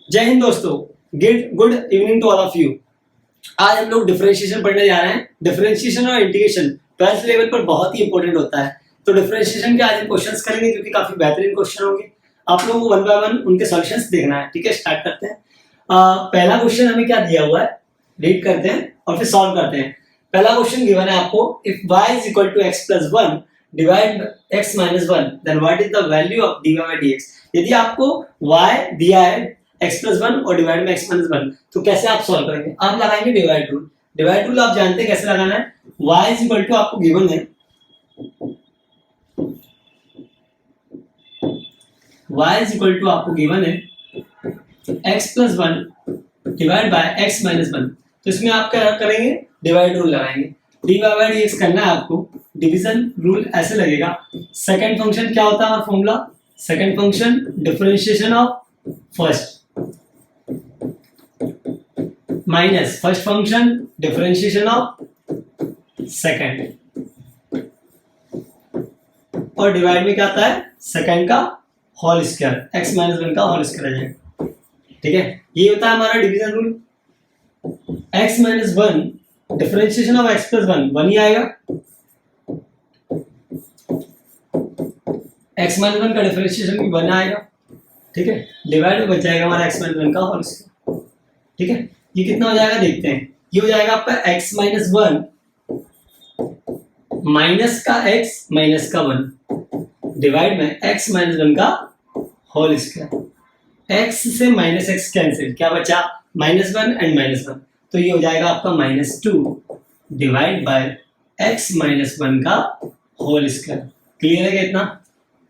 जय हिंद दोस्तों, good evening to all of you. आज हम लोग डिफरेंशिएशन पढ़ने जा रहे हैं। डिफरेंशिएशन और इंटीग्रेशन 12th लेवल पर बहुत ही इंपॉर्टेंट होता है। तो डिफरेंशिएशन के आज हम क्वेश्चंस करेंगे जो कि काफी बेहतरीन क्वेश्चन होंगे। आप लोगों को वन बाय वन उनके सॉल्यूशंस देखना है। ठीक है, स्टार्ट करते हैं। पहला क्वेश्चन हमें क्या दिया हुआ है, रीड करते हैं और फिर सॉल्व करते हैं। पहला क्वेश्चन गिवन है आपको, if y is equal to x plus 1 divide x minus 1 then what is the value of dy by dx। यदि आपको y दिया है x plus 1 और डिवाइड में x minus 1 तो कैसे आप सॉल्व करेंगे? आप लगाएंगे डिवाइड रूल। डिवाइड रूल आप जानते हैं कैसे लगाना है। y is equal to आपको गिवन है, y is equal to आपको गिवन है x plus 1 divide by x minus 1। तो इसमें आप क्या करेंगे, डिवाइड रूल लगाएंगे। dy by dx करना है आपको। डिवीजन रूल ऐसे लगेगा। सेकंड फंक्शन क्या होता है हमारा formula, second function differentiation of first minus first function differentiation of second, और डिवाइड में क्या आता है, सेकंड का होल स्क्वायर, x minus 1 का होल स्क्वायर आ जाएगा। ठीक है, ये होता है हमारा division rule. x minus 1 differentiation of x plus 1 1 ही आएगा। x minus 1 का डिफरेंशिएशन भी 1 आएगा। ठीक है, डिवाइड में बच जाएगा हमारा x minus 1 का होल स्क्वायर। ठीक है, ये कितना हो जाएगा देखते हैं। ये हो जाएगा आपका x minus 1 माइनस का x माइनस का 1 डिवाइड में x minus 1 का होल स्क्वायर। x से माइनस x कैंसिल, क्या बचा -1 एंड -1, तो ये हो जाएगा आपका -2 डिवाइड बाय x minus 1 का होल स्क्वायर। क्लियर है क्या इतना?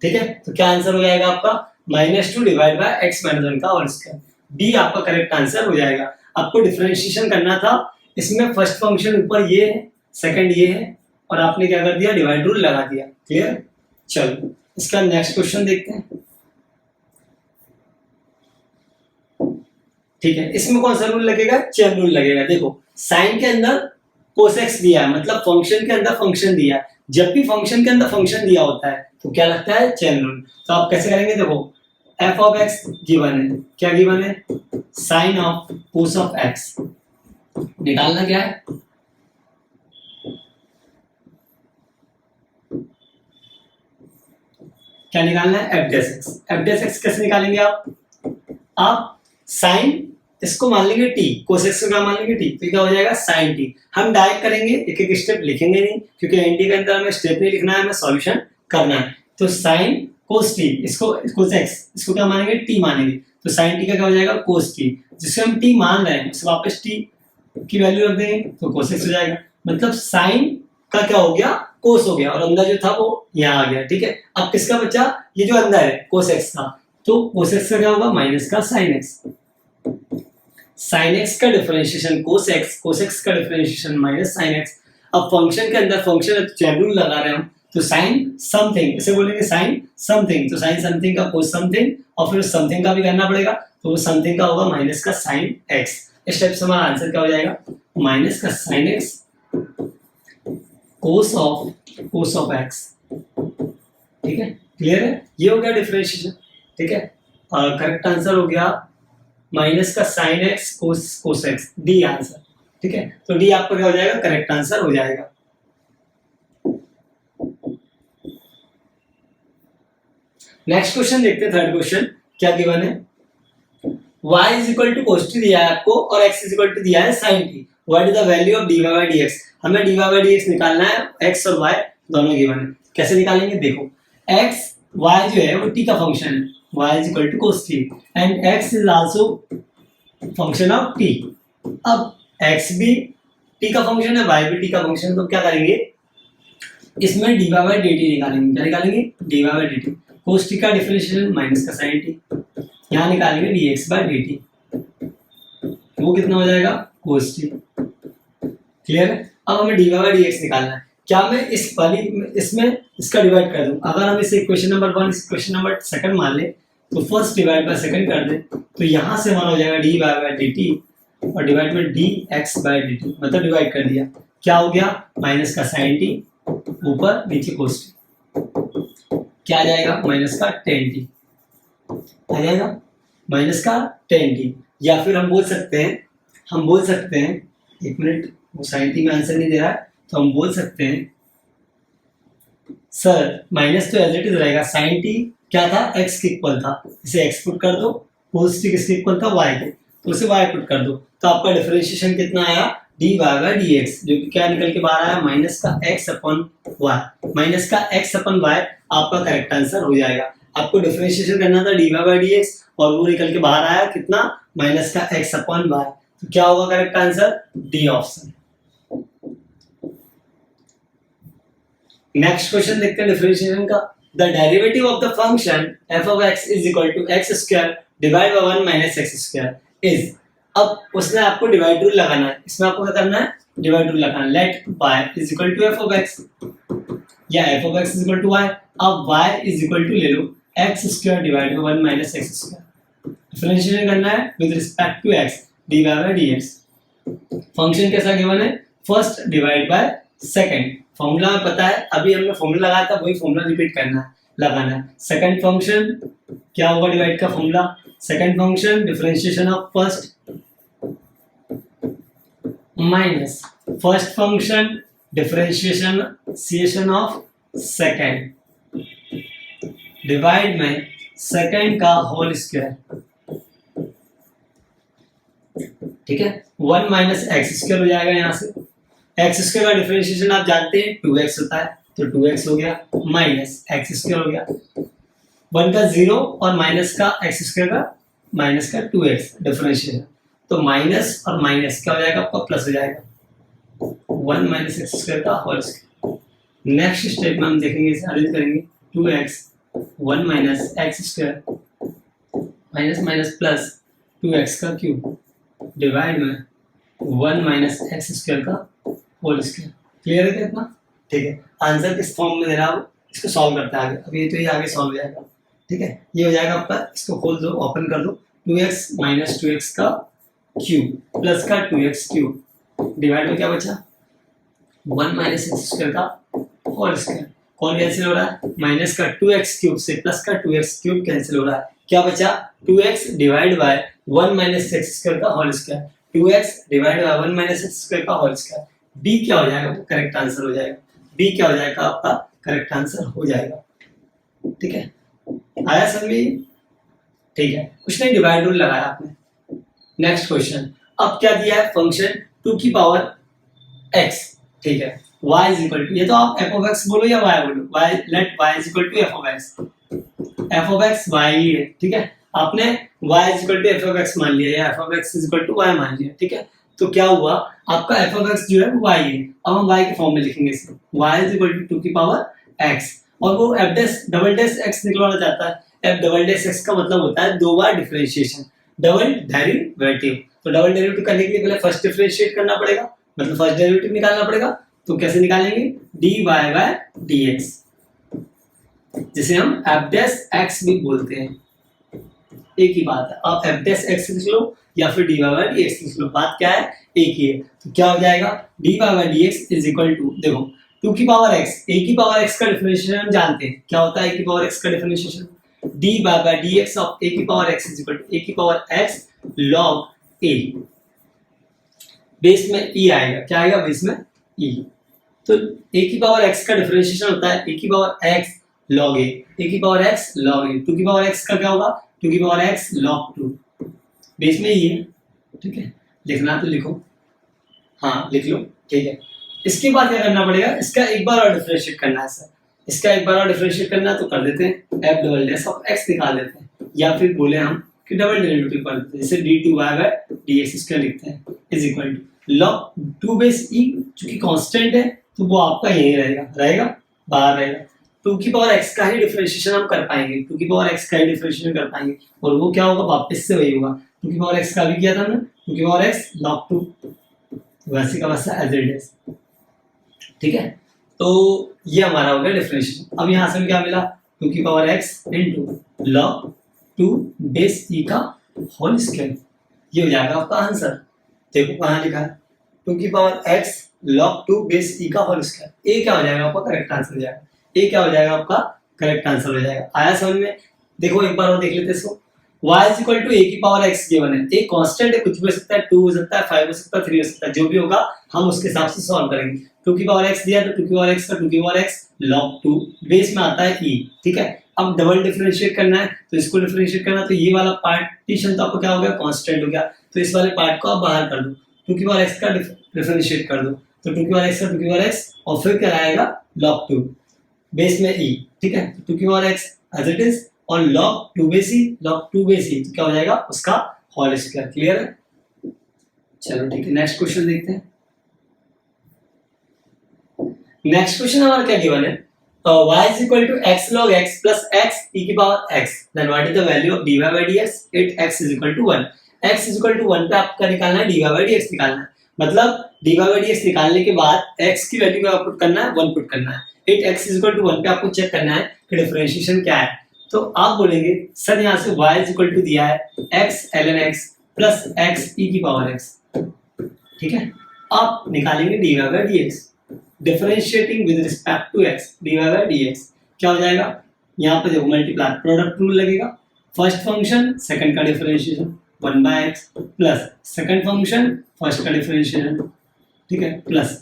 ठीक है, तो क्या आंसर हो जाएगा आपका -2 डिवाइड बाय x minus 1 का होल स्क्वायर। डी आपका करेक्ट आंसर हो जाएगा। आपको डिफरेंशिएशन करना था। इसमें फर्स्ट फंक्शन ऊपर ये है, सेकंड ये है, और आपने क्या कर दिया, डिवाइड रूल लगा दिया। क्लियर? चलो इसका नेक्स्ट क्वेश्चन देखते हैं। ठीक है, इसमें कौन सा रूल लगेगा, चेन रूल लगेगा। देखो साइन के अंदर कोसेक्स दिया है, मतलब फंक्शन के अंदर फंक्शन दिया है। जब भी फंक्शन के अंदर फंक्शन दिया होता है तो क्या लगता है, चेन रूल। तो आप कैसे करेंगे, देखो f ऑफ x गिवन है, क्या गिवन है, sine of cos of x। निकालना क्या है, क्या निकालना है, f dash x। f dash x कैसे निकालेंगे आप साइन इसको मान लेंगे t, कोसेक्स को क्या मान लेंगे t, तो क्या हो जाएगा साइन t। हम डायरेक्ट करेंगे, एक एक स्टेप लिखेंगे नहीं, क्योंकि एनटी के अंदर हमें स्टेप नहीं लिखना है, हमें सॉल्यूशन करना है। तो साइन कोस t, इसको कोसेक्स इसको क्या मानेंगे, t मानेंगे, तो साइन t का क्या हो जाएगा, कोस t। जिससे हम t मान रहे हैं उसे वापस t की वैल्यू रख देंगे तो कोसेक्स हो जाएगा। मतलब साइन का क्या हो गया, कोस हो गया, और अंदर जो था वो यहाँ आ गया। ठीक है, अब किसका बचा, ये जो अंदर है कोसेक्स का, तो कोसेक्स का क्या होगा, माइनस का साइन एक्स। साइन एक्स का differentiation cos x, cos x का डिफरेंशिएशन माइनस साइन एक्स। अब फंक्शन के अंदर फंक्शन चेन रूल लगा रहे हैं हम, तो साइन समथिंग इसे बोलेंगे साइन समथिंग, तो साइन समथिंग का कोस समथिंग, और फिर समथिंग का भी करना पड़ेगा, तो वो समथिंग का होगा माइनस का साइन एक्स। इस टाइप से हमारा आंसर क्या हो जाएगा, माइनस का sine x cos of x. ठीक है, क्लियर है, ये हो गया डिफरेंशिएशन। ठीक है, करेक्ट आंसर हो गया माइनस का sine x cos x, D answer. ठीक है, तो डी आपका क्या हो जाएगा, करेक्ट आंसर हो जाएगा। नेक्स्ट क्वेश्चन देखते हैं, थर्ड क्वेश्चन क्या गिवन है, y is equal to cos t दिया है आपको और x is equal to दिया है sin t। What is the value of dy by dx। हमें dy by dx निकालना है, x और y दोनों गिवन है। कैसे निकालेंगे, देखो x y जो है वो t का फंक्शन है, y is equal to cos t and x is also function of t। अब x भी t का फंक्शन है, y भी t का फंक्शन है, तो क्या करेंगे, इसमें dy by dt निकालेंगे। क्या निकालेंगे, dy by dt। cos t का डिफरेंशिएशन माइनस का sin t, यहाँ निकालेंगे dx by dt, वो कितना हो जाएगा, cos t। क्लियर है, अब हमें dy by dx निकालना है। क्या मैं इस वाली इसमें इसका डिवाइड कर दूं, अगर हम इसे equation number 1 equation number second मान ले, तो फर्स्ट डिवाइड बाय सेकंड कर दें, तो यहाँ से मान हो जाएगा dy by dt और डिवाइड में dx by dt, मतलब डिवाइड कर दिया, क्या हो गया, माइनस का sin t ऊपर नीचे cos t, क्या आ जाएगा, माइनस का tan t आ जाएगा। माइनस का 10t, या फिर हम बोल सकते हैं एक मिनट, वो sin t में आंसर नहीं दे रहा है, तो हम बोल सकते हैं सर माइनस तो एज इट इज रहेगा, sin t क्या था, x के इक्वल था, इसे x पुट कर दो, cos t किसके इक्वल था, y के, तो उसे y पुट कर दो, तो आपका डिफरेंशिएशन कितना आया, dy बाय dx, जो कि क्या निकल के बाहर आया, माइनस का x अपन y, माइनस का x अपन y आपका करेक्ट आंसर हो जाएगा। आपको डिफरेंशिएशन करना था dy बाय dx और वो निकल के बाहर आया कितना, माइनस का x अपन y, तो क्या होगा correct answer, D option. Next question देखते हैं डिफरेंशिएशन का। The derivative of the function f of x is equal to x square divided by 1 minus x square is, अब उसने आपको डिवाइड रूल लगाना है, इसमें आपको क्या करना है, डिवाइड रूल लगाना है। Let y is equal to f of x या f of x is equal to y, अब y is equal to ले लो x square divided by 1 minus x square, differentiation करना है with respect to x, dy by dx। Function कैसा given है, first divide by second, formula में पता है, अभी हमने फॉर्मूला लगाया था, वही फॉर्मूला रिपीट करना है, लगाना है। सेकंड फंक्शन क्या होगा, डिवाइड का formula, second function differentiation of first minus first function differentiation of second, divide में सेकंड का होल स्क्वायर, ठीक है, 1 माइनस एक्स स्क्वायर हो जाएगा, यहाँ से एक्स स्क्वायर का डिफरेंशिएशन आप जानते हैं 2x होता है, तो 2x हो गया, माइनस एक्स स्क्वायर हो गया, 1 का 0 और माइनस का एक्स स्क्वायर का माइनस का 2x डिफरेंशिएशन, तो माइनस और माइनस क्या हो जाएगा आपका, प्लस हो जाएगा, 1 माइनस एक्स स्क्वायर का होल स्क्वायर। नेक्स्ट स्टेप में हम देखेंगे, इसे अरेंज करेंगे, 2x 1 minus x square minus minus plus 2x का क्यूब डिवाइड में 1 माइनस एक्स स्क्वायर का होल स्क्वायर। क्लियर है क्या इतना, ठीक है। आंसर किस फॉर्म में दे रहा है, इसको सॉल्व करते हैं आगे, अभी तो ये आगे सॉल्व हो जाएगा, ठीक है। ये हो जाएगा आपका, इसको खोल दो, ओपन कर दो, 2x माइनस 2x का क्यूब प्लस का 2x क्यूब डिवाइड में क्या बचा, 1 माइनस एक्स स्क्वायर का होल स्क्वायर, कौन कैंसिल हो रहा है, माइनस का 2x क्यूब से प्लस का 2x क्यूब कैंसिल हो रहा है, क्या बचा, 2x divide by 1 minus x square का whole square, 2x divide by 1 minus x square का होल स्क्वायर, b क्या हो जाएगा, करेक्ट आंसर हो जाएगा, b क्या हो जाएगा आपका करेक्ट आंसर हो जाएगा, ठीक है। आया समझ में, ठीक है, कुछ नहीं, डिवाइड रूल लगाया आपने। नेक्स्ट क्वेश्चन, अब क्या दिया है, फंक्शन 2 की पावर x, ठीक है, y इज इक्वल टू, ये तो आप f of x बोलो या y बोलो, y let y is equal to f of x y ही है, ठीक है, आपने y is equal to f of x मान लिया या f of x is equal to y मान लिया, ठीक है। तो क्या हुआ, आपका f of x जो है वो y है, अब हम y के फॉर्म में लिखेंगे इसे, y इज इक्वल टू 2 की पावर x, और वो f dash double dash x निकलवाना चाहता है, f डबल डैश x का मतलब होता है दो बार डिफरेंशिएशन, डबल डेरिवेटिव, तो डबल डेरिवेटिव करने के लिए पहले फर्स्ट डिफरेंशिएट करना पड़ेगा, मतलब फर्स्ट डेरिवेटिव निकालना पड़ेगा, तो कैसे निकालेंगे, dy बाय dx, जिसे हम f डैश x भी बोलते हैं, एक ही बात है, आप f डैश x लिख लो या फिर dy बाय dx लिख लो, बात क्या है, एक ही है। तो क्या हो जाएगा, dy by dx is equal to, देखो 2 की पावर x, a की पावर x का डिफरेंशिएशन हम जानते हैं, क्या होता है a की पावर x का differentiation, dy by dx of a की power x is equal to a की power x log a, base में e आएगा, क्या आएगा बेस में e, तो a की पावर x का डिफरेंशिएशन होता है a की पावर x log a की पावर x log a, 2 की पावर x का क्या होगा, 2 की पावर x log 2, बेस में ये, ठीक है, लिखना तो लिखो, हाँ लिख लो, ठीक है। इसके बाद क्या करना पड़ेगा, इसका एक बार और डिफरेंशिएट करना है सर, इसका एक बार और डिफरेंशिएट करना है, तो कर देते हैं f double dash of x निकाल देते हैं, या फिर बोले हम कि डबल डेरिवेटिव कर देते हैं, जैसे d2y बाय dx स्क्वायर लिखते हैं is equal to log 2 base e, जो कि कांस्टेंट है तो वो आपका यही रहेगा बाहर रहेगा, 2 की पावर x का ही डिफरेंशिएशन हम कर पाएंगे, 2 की पावर x का ही डिफरेंशिएशन कर पाएंगे, और वो क्या होगा, वापस से वही होगा, 2 की पावर x का भी किया था हमने, 2 की पावर x log 2, वैसे का वैसा एज इट इज, ठीक है। तो ये हमारा हो गया डिफरेंशिएशन। अब यहाँ से क्या मिला, 2 की power x into log 2 base e का होल स्क्वायर, ये हो जाएगा आपका आंसर। देखो कहाँ लिखा है, 2 की power x log 2 base e का होल स्क्वायर, ये क्या हो जाएगा आपका करेक्ट आंसर हो जाएगा, ये क्या हो जाएगा आपका करेक्ट आंसर हो जाएगा। आया समझ में, देखो एक बार और देख लेते इसको, y is equal to a की पावर x गिवन है, एक कांस्टेंट है, कुछ भी हो सकता है, 2 हो सकता है, 5 हो सकता है, 3 हो सकता है, जो भी होगा हम उसके हिसाब से सॉल्व करेंगे। 2 की पावर x दिया तो 2 की पावर x का 2 की पावर x log 2 बेस में आता है e, ठीक है। अब डबल डिफरेंशिएट करना है तो इसको डिफरेंशिएट करना, तो ये वाला पार्टीशन तो आपको क्या हो गया, कांस्टेंट हो गया, तो इस वाले पार्ट को आप बाहर कर दो, 2 की पावर x का डिफरेंशिएट कर दो, तो 2 की पावर x का 2 की पावर x और फिर क्या आएगा log 2 बेस में e, ठीक है। तो 2 की power x as it is और log 2 base e, log 2 base e तो क्या हो जाएगा उसका होल स्क्वायर। क्लियर है? चलो ठीक है, नेक्स्ट क्वेश्चन देखते हैं। नेक्स्ट क्वेश्चन हमारा क्या गिवन है, y is equal to x log x plus x e की power x, then what is the value of dy by dx at x is equal to 1। x is equal to 1 पे आपका निकालना है dy by dx निकालना है, मतलब dy by dx निकालने के बाद x की वैल्यू को पुट करना है, 1 पुट करना है, at x is equal to 1 पे आपको चेक करना है कि डिफरेंशिएशन क्या है। तो आप बोलेंगे सर यहाँ से y is equal to दिया है x ln x plus x e की पावर x, ठीक है। आप निकालेंगे dy by dx, differentiating with respect to x dy by dx क्या हो जाएगा, यहाँ पे देखो मल्टीप्लाई प्रोडक्ट रूल लगेगा, फर्स्ट फंक्शन सेकंड का differentiation 1 by x plus second function first का डिफरेंशिएशन, ठीक है, प्लस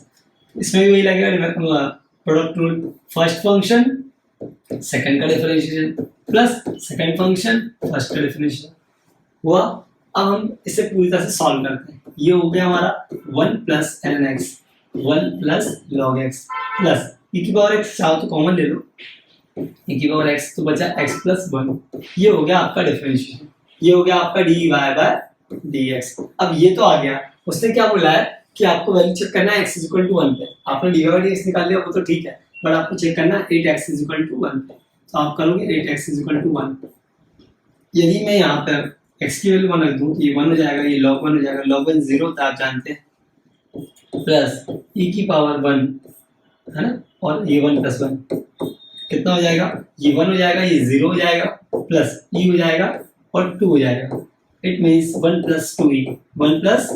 इसमें भी वही लगेगा product rule, first function second का differentiation plus second function first का डिफरेंशिएशन हुआ। अब हम इसे पूरी तरह से सॉल्व करते हैं, ये हो गया हमारा 1 plus ln x 1 plus log x plus e की पावर x चाहो तो कॉमन ले लो, e की पावर x तो बचा x प्लस 1, ये हो गया आपका डिफरेंशिएशन, ये हो गया आपका dy by dx। अब ये तो आ गया, उसने क्या बोला है कि आपको वैल्यू चेक करना है x इज इक्वल टू 1 पे, आपने dy by dx निकाल लिया वो तो ठीक है, बट आपको चेक करना है 8x इज इक्वल टू 1 पे, तो आप करोगे 8x इज इक्वल टू 1। यदि मैं यहाँ पर x की वैल्यू 1 रख दूं, ये 1 हो जाएगा, ये log 1 हो जाएगा, log 1 0 था आप जानते हैं, प्लस e की पावर 1 है ना, और ये 1 प्लस 1 कितना हो जाएगा, ये 1 हो जाएगा, ये 0 हो जाएगा, प्लस e हो जाएगा और 2 हो जाएगा, it means 1 plus 2e 1 plus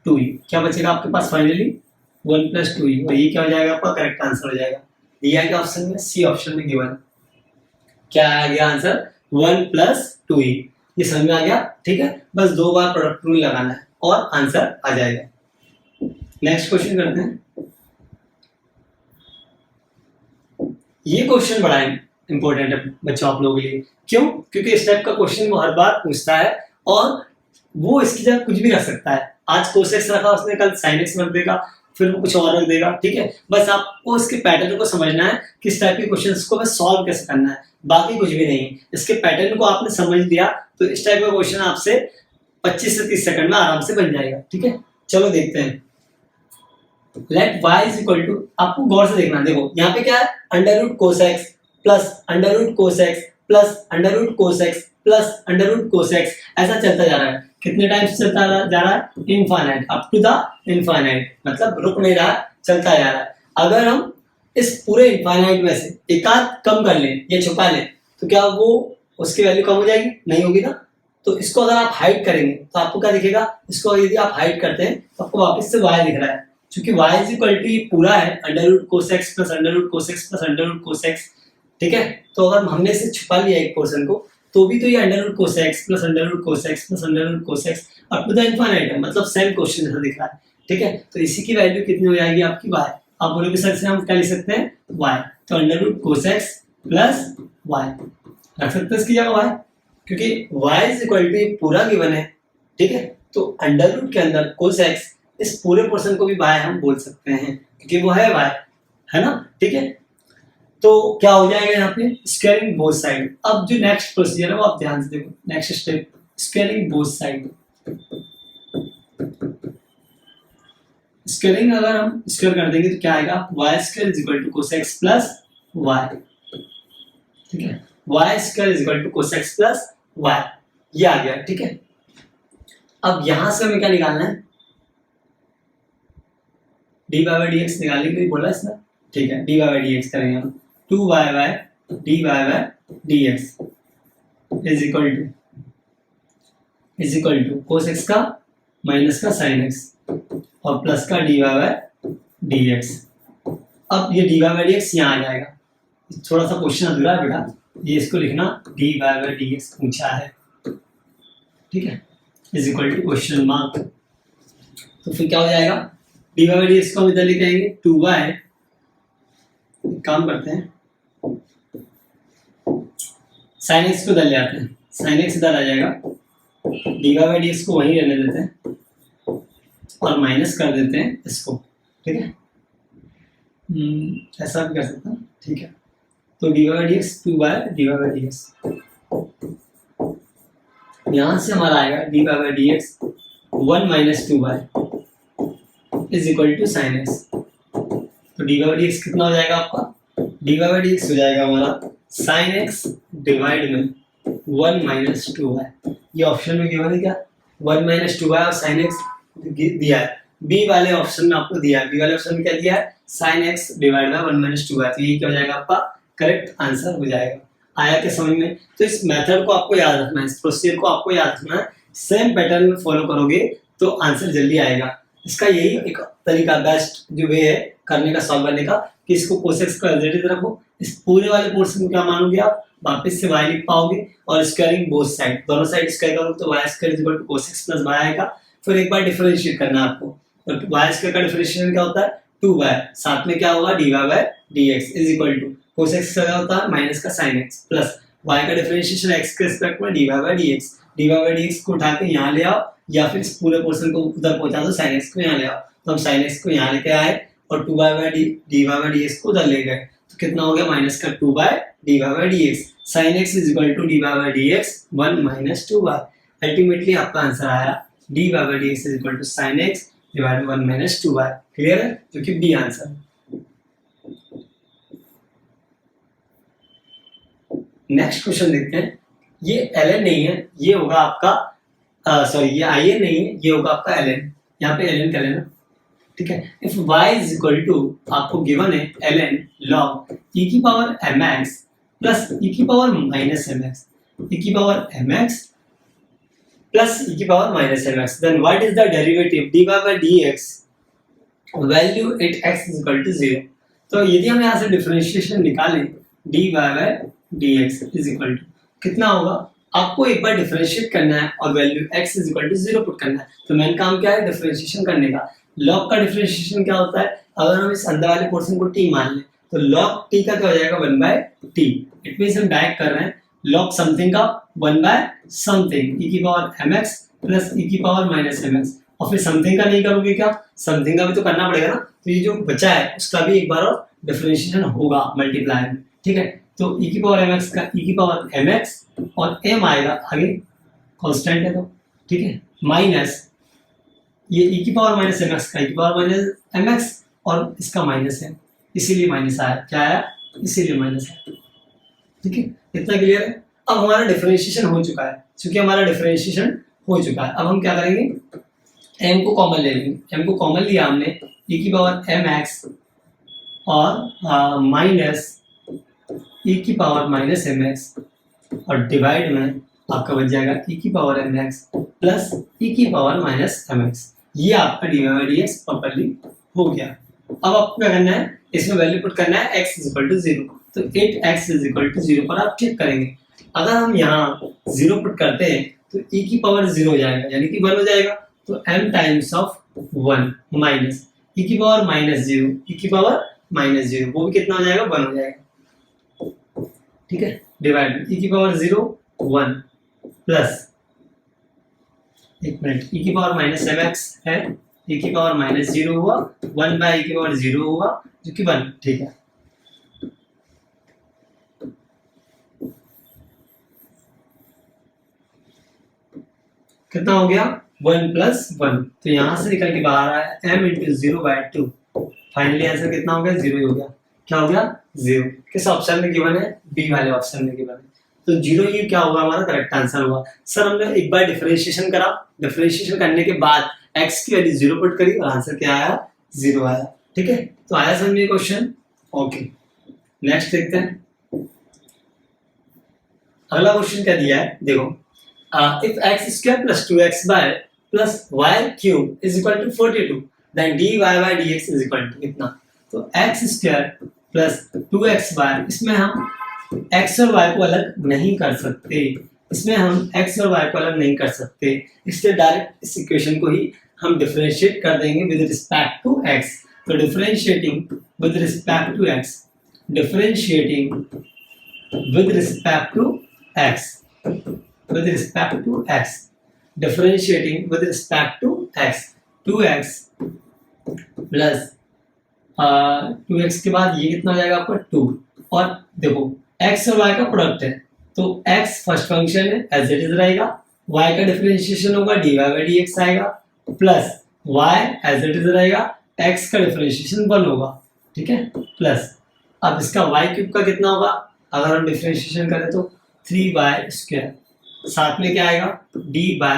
2e क्या बचेगा आपके पास फाइनली 1 प्लस 2e, और ये क्या हो जाएगा आपका करेक्ट आंसर हो जाएगा, दिया गया ऑप्शन में सी ऑप्शन में गिवन क्या आ गया आंसर 1 प्लस 2e, ये समझ में आ गया, ठीक है। बस 2 बार प्रोडक्ट रूल लगाना है और आंसर आ जाएगा। नेक्स्ट क्वेश्चन करते हैं, ये क्वेश्चन बड़ा इंपॉर्टेंट है बच्चों आप लोगों के लिए, क्यों, क्योंकि इस टाइप का क्वेश्चन वो हर बार पूछता है और वो इसकी जगह कुछ भी रख सकता है, आज cos x रखा उसने कल sin x रख देगा, फिर वो कुछ और रख देगा, ठीक है। बस आपको इसके पैटर्न को समझना है, किस टाइप के क्वेश्चंस को बस सॉल्व कैसे करना है, बाकी कुछ भी नहीं। इसके पैटर्न को आपने समझ लिया तो इस टाइप का क्वेश्चन आपसे 25 से 30 सेकंड में आराम से बन जाएगा, ठीक है। चलो देखते हैं, let y is equal to, आपको गौर से देखना, देखो यहाँ पे क्या है under root cos x plus under root cos x plus under root cos x plus under root cos x, ऐसा चलता जा रहा है, कितने टाइम से चलता जा रहा है, infinite, up to the infinite, मतलब रुक नहीं रहा, चलता जा रहा है। अगर हम इस पूरे इनफाइनाइट में से एक आध कम कर लें या छुपा लें तो क्या वो उसकी वैल्यू कम हो जाएगी, नहीं होगी ना। तो इसको अगर आप हाइड करेंगे तो आपको क्या दिखेगा, इसको यदि आप हाइड करते हैं तो आपको वापस से y दिख रहा है, क्योंकि y इज इक्वल टू ये पूरा है under root cos x plus under root cos x plus under root cos x, ठीक है। तो अगर हमने इसे छुपा लिया एक पोर्शन को तो भी तो ये under root cos x plus under root cos x plus under root cos x up to the infinite है, मतलब सेम क्वेश्चन जैसा दिख रहा है, ठीक है। तो इसी की वैल्यू कितनी हो जाएगी आपकी y, आप बोलोगे सर से हम क्या लिख सकते हैं y, तो under root cos x plus y रख सकते हैं इसकी जगह y, क्योंकि y इज इक्वल टू पूरा गिवन है, ठीक है। तो अंडर रूट के अंदर कोस एक्स, इस पूरे पोर्शन को भी y हम बोल सकते हैं क्योंकि वो है y, है ना, ठीक है। तो क्या हो जाएगा यहाँ पे स्क्वायरिंग बोथ साइड। अब जो नेक्स्ट प्रोसीजर है वो आप ध्यान से देखो, next step squaring both side. Squaring अगर हम स्क्वायर कर देंगे तो क्या आएगा, y square is equal to cos x plus y, ठीक है, y square is equal to cos x plus y, ये आ गया, ठीक है। अब यहां से हमें क्या निकालना है, dy by dx निकालने के लिए बोला इसने, ठीक है, dy by dx करेंगे हम 2y by dy by dx is equal to cos x का माइनस का sin x और प्लस का dy by dx। अब ये dy by dx यहाँ आ जाएगा, थोड़ा सा क्वेश्चन अधूरा है बेटा, ये इसको लिखना dy by dx पूछा है, ठीक है, is equal to question mark. तो फिर क्या हो जाएगा, d y by d x को हम इधर लेके आएंगे 2y, काम करते हैं साइन एक्स को इधर ले आते हैं, साइन एक्स इधर आ जाएगा, d y by d x को वहीं रहने देते हैं और माइनस कर देते हैं इसको, ठीक है। ऐसा भी कर सकते हैं, ठीक है। तो d y by d x 2y d y by d x, यहां से हमारा आएगा d y by d x 1 minus 2y is equal to sine x. तो d y by d x कितना हो जाएगा आपका, d y by d x हो जाएगा हमारा साइन एक्स डिवाइड में 1 माइनस 2y। ये ऑप्शन में गिवन है क्या, 1 माइनस 2y और साइन एक्स दिया है, बी वाले ऑप्शन में आपको दिया है, बी वाले ऑप्शन में क्या दिया है, sine x divide by 1 minus 2y। तो ये क्या हो जाएगा आपका करेक्ट आंसर हो जाएगा। आया क्या समझ में। तो इस मेथड को आपको याद रखना है, इस प्रोसीजर को आपको याद रखना है, सेम पैटर्न में फॉलो करोगे तो आंसर जल्दी आएगा। इसका यही एक तरीका बेस्ट जो वे है करने का, सॉल्व करने का, कि इसको कोसेक्स को एज इट इज रखो, इस पूरे वाले पोर्शन को क्या मानोगे आप, वापस से y लिख पाओगे और स्क्वायरिंग बोथ साइड, दोनों साइड स्क्वायर करोगे तो y square is equal to cos x plus y आएगा। फिर एक बार डिफरेंशिएट करना है आपको, तो y स्क्वायर का डिफरेंशिएशन क्या होता है 2y, साथ में क्या होगा dy by dx is equal to cos x का क्या होता है माइनस का sin x प्लस y का डिफरेंशिएशन x के रिस्पेक्ट में dy बाय dx को उठा के यहाँ ले आओ या फिर इस पूरे पोर्शन को उधर पहुंचा दो, sin x को यहाँ ले आओ। तो हम sin x को यहाँ लेके आए और 2y bye dy by dx को उधर ले गए, तो कितना हो गया माइनस का 2 by dy by dx, sin x is equal to dy by dx 1 minus 2y। Ultimately आपका आंसर आया dy by dx is equal to sin x divide 1 minus 2y। Clear है, जो कि बी आंसर है। Next question देखते हैं। ये ln नहीं है, ये होगा आपका सॉरी ये in नहीं है, ये होगा आपका ln, यहाँ पे ln कर लेना, ठीक है। If y is equal to आपको गिवन है ln log e की पावर mx प्लस e की पावर माइनस mx, e की पावर mx प्लस e की power minus mx, then what is the derivative dy by dx value at x is equal to 0। तो यदि हम यहाँ से differentiation निकालें dy by dx is equal to कितना होगा, आपको एक बार डिफरेंशिएट करना है और value x is equal to 0 put करना है। तो मेन काम क्या है डिफरेंशिएशन करने का। log का डिफरेंशिएशन क्या होता है, अगर हम इस अंदर वाले पोर्शन को t मान लें तो log t का क्या हो जाएगा 1 बाय t। इट मींस हम डायरेक्ट कर रहे हैं log समथिंग का 1 बाय समथिंग e की पावर mx प्लस e की पावर माइनस mx, और फिर समथिंग का नहीं करोगे क्या, समथिंग का भी तो करना पड़ेगा ना। तो ये जो बचा है उसका भी एक बार और डिफरेंशिएशन होगा मल्टीप्लाई में, ठीक है। तो e की पावर mx का e की पावर mx और m आएगा आगे कांस्टेंट है तो, ठीक है, माइनस ये e की पावर माइनस mx का e की पावर माइनस mx और इसका माइनस है, इसीलिए माइनस आया, क्या आया इसीलिए माइनस आया, ठीक है। इतना क्लियर है। अब हमारा डिफरेंशिएशन हो चुका है, क्योंकि हमारा डिफरेंशिएशन हो चुका है। अब हम क्या करेंगे, m को कॉमन ले लेंगे, m को कॉमन लिया हमने e की पावर mx और माइनस e की पावर माइनस mx और डिवाइड में आपका बच जाएगा e की पावर mx प्लस e की पावर माइनस mx। ये आपका dy बाय dx प्रॉपर्ली हो गया। अब आपको क्या करना है, इसमें वैल्यू पुट करना है x इज इक्वल टू 0। तो 8x इज इक्वल टू 0 पर आप चेक करेंगे। अगर हम यहाँ 0 पुट करते हैं तो e की पावर 0 हो जाएगा, यानी कि 1 हो जाएगा। तो m times of 1 minus e की पावर माइनस 0, e की पावर माइनस 0, वो भी कितना हो जाएगा 1 हो जाएगा, ठीक है। डिवाइड e की पावर 0 1 प्लस एक मिनट e की पावर माइनस mx है, e की पावर माइनस 0 हुआ 1 बाय e की पावर 0 हुआ जो कि 1, ठीक है। कितना हो गया 1 प्लस 1, तो यहां से निकल के बाहर आया m into 0 by 2। Finally answer कितना हो गया 0 ही हो गया। क्या हो गया 0, किस ऑप्शन में गिवन है, बी वाले ऑप्शन में गिवन है। तो 0 ही क्या होगा हमारा करेक्ट आंसर हुआ। सर हमने एक बार डिफरेंशिएशन करा, डिफरेंशिएशन करने के बाद x की वैल्यू 0 पुट करी और आंसर क्या आया 0 आया, ठीक है। तो आया समझ में क्वेश्चन, ओके। नेक्स्ट देखते हैं। अगला क्वेश्चन क्या दिया है, देखो if x square plus 2x by plus y cube is equal to 42 then dy by dx is equal to कितना। तो x square plus 2x by, इसमें हम x और y को अलग नहीं कर सकते, इसमें हम x और y को अलग नहीं कर सकते, इसलिए डायरेक्ट इस इक्वेशन को ही हम डिफरेंशिएट कर देंगे विद रिस्पेक्ट टू x। तो differentiating with respect to x, differentiating with respect to x, with respect to x, differentiating with respect to x, 2x plus 2x के बाद ये कितना हो जाएगा आपका 2, और देखो x और y का प्रोडक्ट है तो x फर्स्ट फंक्शन है एज इट इज रहेगा, y का डिफरेंशिएशन होगा dy by dx आएगा, plus y as it is रहेगा, x का डिफरेंशिएशन 1 होगा, ठीक है, प्लस अब इसका y क्यूब का कितना होगा, अगर हम डिफरेंशिएशन करें तो 3y², साथ में क्या आएगा dy by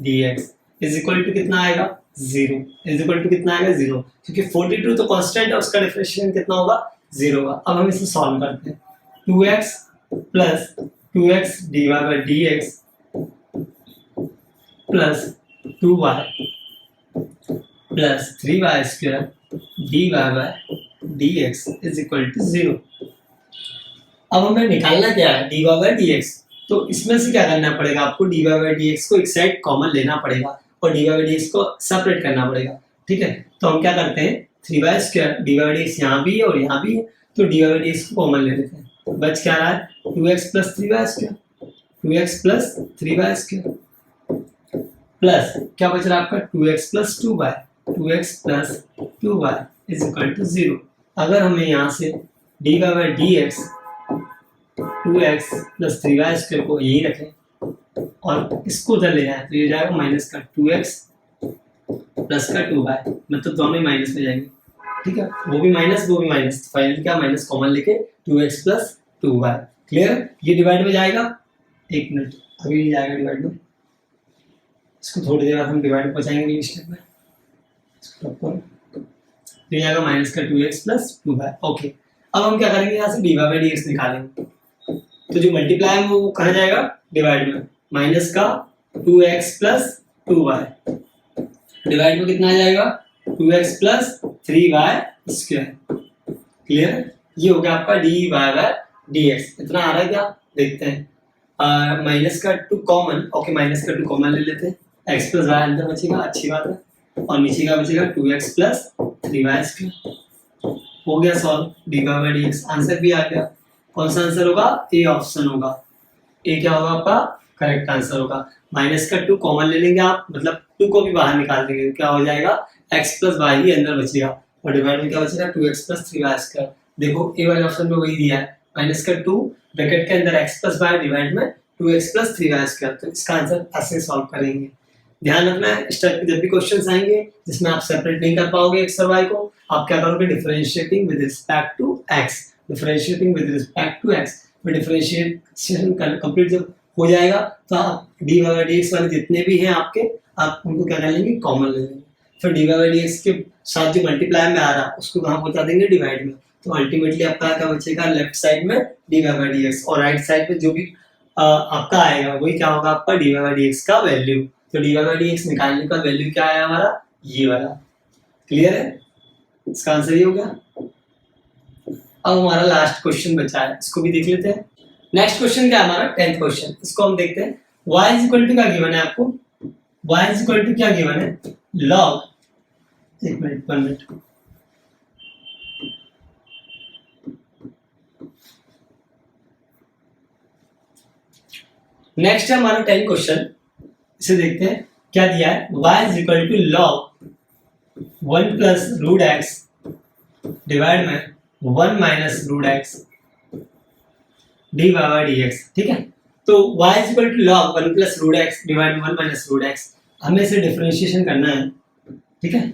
dx is equal to कितना आएगा 0, इज इक्वल टू कितना आएगा 0, क्योंकि 42 तो कांस्टेंट है, उसका डिफरेंशिएशन कितना होगा 0 होगा। अब हम इसे सॉल्व करते हैं, 2x plus 2x dy by dx plus 2y plus 3y² dy by dx is equal to 0। अब हमें निकालना क्या है dy by dx, तो इसमें से क्या करना पड़ेगा आपको, dy by dx को एक साइड कॉमन लेना पड़ेगा और dy by dx को सेपरेट करना पड़ेगा, ठीक है। तो हम क्या करते हैं 3y² dy by dx यहाँ भी है और यहाँ भी है, तो dy by dx को कॉमन ले लेते हैं, बच क्या रहा है 2x plus 3y² 2x plus 3y² plus क्या बच रहा है आपका 2x plus 2y 2x plus 2y is equal to 0। अगर हमें यहाँ से dy by dx 2x plus 3y² को यही रखें और इसको उधर ले जाए तो ये जाएगा माइनस का 2x प्लस का 2y, मतलब दोनों ही माइनस में जाएंगे, ठीक है, वो भी माइनस, फाइनली क्या माइनस कॉमन लेके 2x प्लस 2y, क्लियर। ये डिवाइड में जाएगा, एक मिनट अभी नहीं जाएगा डिवाइड में, इसको थोड़ी देर बाद हम डिवाइड में पहुंचाएंगे अगली स्टेप में, ये जाएगा माइनस का 2x प्लस 2y। ओके, अब हम क्या करेंगे यहाँ से dy by dx निकालेंगे, तो जो मल्टीप्लाई है वो कहाँ जाएगा डिवाइड में, माइनस का 2x प्लस 2y डिवाइड में कितना आ जाएगा 2x प्लस 3y², क्लियर। ये हो गया आपका dy by dx, इतना आ रहा है क्या देखते हैं, माइनस का 2 कॉमन, ओके माइनस का 2 कॉमन ले लेते हैं, x प्लस y अंदर बचेगा, अच्छी बात है, और नीचे का बचेगा 2x प्लस 3y², हो गया solve dy by dx, answer भी आ गया। कौन सा आंसर होगा, ए ऑप्शन होगा, ए क्या होगा आपका करेक्ट आंसर होगा। माइनस का 2 कॉमन ले लेंगे आप, मतलब 2 को भी बाहर निकाल देंगे, क्या हो जाएगा x प्लस y ही अंदर बचेगा और डिवाइड में क्या बचेगा 2x प्लस 3y²। देखो ए वाले ऑप्शन में वही दिया है, माइनस का 2 ब्रैकेट के अंदर x प्लस y डिवाइड में 2x प्लस 3y², तो इसका आंसर ऐसे सॉल्व करेंगे। ध्यान रखना है इस टाइप के जब भी क्वेश्चंस आएंगे जिसमें आप सेपरेट नहीं कर पाओगे x और y को, आप क्या करोगे differentiating with respect to x, differentiating with respect to x, फिर डिफरेंशिएशन कंप्लीट जब हो जाएगा तो आप dy by dx वाले जितने भी हैं आपके, आप उनको क्या कर लेंगे कॉमन ले लेंगे, फिर dy by dx के साथ जो मल्टीप्लाई में आ रहा है उसको कहाँ पहुंचा देंगे डिवाइड में, तो अल्टीमेटली आपका क्या बचेगा लेफ्ट साइड में dy by dx और राइट साइड में जो भी आपका आएगा वही क्या होगा आपका dy by dx का वैल्यू। तो dy by dx निकालने का वैल्यू क्या आया हमारा ये वाला, क्लियर है, इसका आंसर ये हो गया। अब हमारा लास्ट क्वेश्चन बचा है, इसको भी देख लेते हैं। नेक्स्ट क्वेश्चन क्या है हमारा 10th क्वेश्चन, इसको हम देखते हैं। y इज इक्वल टू क्या गिवन है आपको, y इज इक्वल टू क्या गिवन है log, एक मिनट 1 मिनट, नेक्स्ट है हमारा 10th क्वेश्चन, इसे देखते हैं क्या दिया है। y is equal to log 1 plus root x divide में 1 minus root x dy by dx, ठीक है। तो y is equal to log 1 plus root x divide में 1 माइनस रूट x, हमें इसे डिफरेंशिएशन करना है, ठीक है।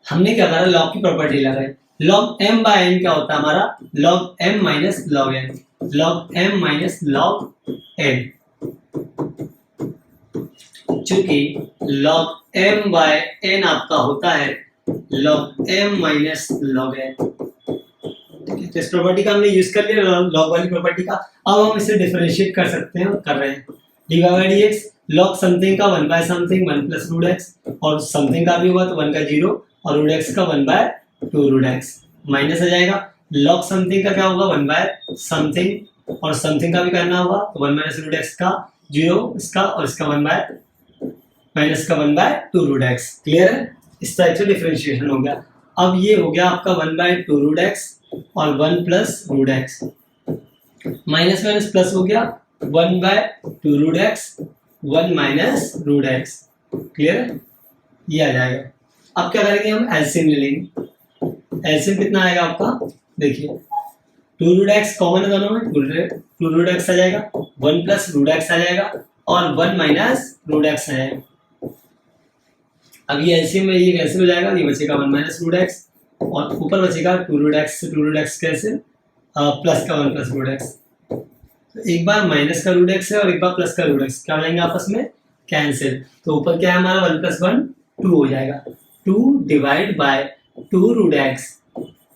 हमने क्या करा log की प्रॉपर्टी लगा है, log m by n क्या होता है हमारा log m minus log n, log m minus log n, चूंकि log m by n आपका होता है log m minus log n, ठीक है। तो इस प्रॉपर्टी का हमने यूज कर लिया log वाली प्रॉपर्टी का, अब हम इसे डिफरेंशिएट कर सकते हैं और कर रहे हैं। dy by dx log something का 1 by something 1 plus root x, और समथिंग का भी होगा तो 1 का 0 और रूट x का 1 by 2 रूट x, माइनस आ जाएगा। log समथिंग का क्या होगा 1 by समथिंग और समथिंग का भी करना होगा तो 1 माइनस रूट एक्स का 0 इसका और इसका 1 बाय माइनस का 1 बाय 2 रूट एक्स। क्लियर है? इस टाइप से डिफरेंशिएशन हो गया। अब ये हो गया आपका 1 बाय 2 रूट एक्स और 1 plus root x, minus minus plus हो गया 1 by 2 root x 1 minus root x. Clear है? ये आ जाएगा। अब क्या करेंगे हम एलसीएम ले लेंगे। एलसीएम कितना आएगा आपका, देखिए 2 रूट एक्स कॉमन है दोनों में, 2 रूट एक्स आ जाएगा, 1 प्लस रूट एक्स आ जाएगा और 1 माइनस रूट एक्स आ जाएगा। अब ये एलसीएम में ये कैंसिल हो जाएगा, ये बचेगा 1 माइनस रूट एक्स और ऊपर बचेगा 2 रूट एक्स से 2 रूट एक्स कैंसिल, प्लस का 1 प्लस रूट एक्स। तो एक बार माइनस का रूट एक्स है और एक बार प्लस का रूट एक्स, क्या हो जाएंगे आपस में कैंसिल। तो ऊपर क्या है हमारा 1 प्लस 1 2 हो जाएगा, 2 divide by 2 root x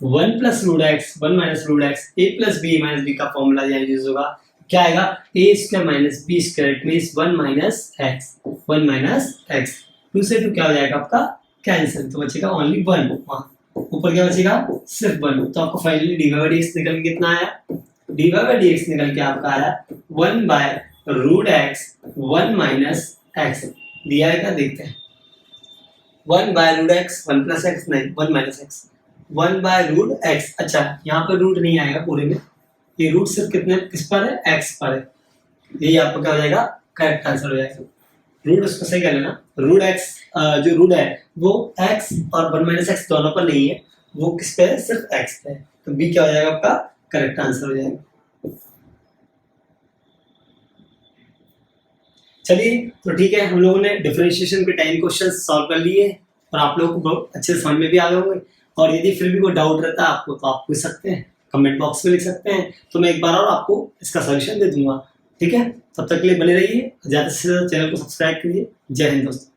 1 plus root x 1 minus root x a plus b minus b का फॉर्मूला यूज होगा। क्या आएगा a square minus b square, it means 1 minus x 1 minus x. 2 से 2 क्या हो जाएगा आपका कैंसिल, तो बचेगा ओनली 1, ऊपर क्या बचेगा सिर्फ 1। तो आपको फाइनली dy बाय dx निकल के कितना आया, dy बाय dx निकल के आपका आया 1 by root x 1 minus x. दिया है क्या, देखते हैं। 1 by root x 1 plus x नहीं 1 minus x, 1 by root x. अच्छा यहाँ पर रूट नहीं आएगा पूरे में, ये रूट सिर्फ कितने किस पर है, एक्स पर है। यही आपका क्या हो जाएगा करेक्ट आंसर हो जाएगा। रूट उसको सही कर लेना, रूट एक्स जो रूट है वो एक्स और 1 माइनस एक्स दोनों पर नहीं है, वो किस पे है, सिर्फ एक्स पे है। तो बी क्या हो जाएगा आपका करेक्ट आंसर हो जाएगा। चलिए तो ठीक है, हम लोगों ने डिफरेंशिएशन के 10 क्वेश्चन सॉल्व कर लिए और आप लोगों को बहुत अच्छे से समझ में भी आ गए होंगे। और यदि फिर भी कोई डाउट रहता है आपको तो आप पूछ सकते हैं, कमेंट बॉक्स में लिख सकते हैं, तो मैं एक बार और आपको इसका सॉल्यूशन दे दूंगा। ठीक है, तब तक के लिए बने रहिए, ज़्यादा से ज़्यादा चैनल को सब्सक्राइब करिए। जय हिंद दोस्तों।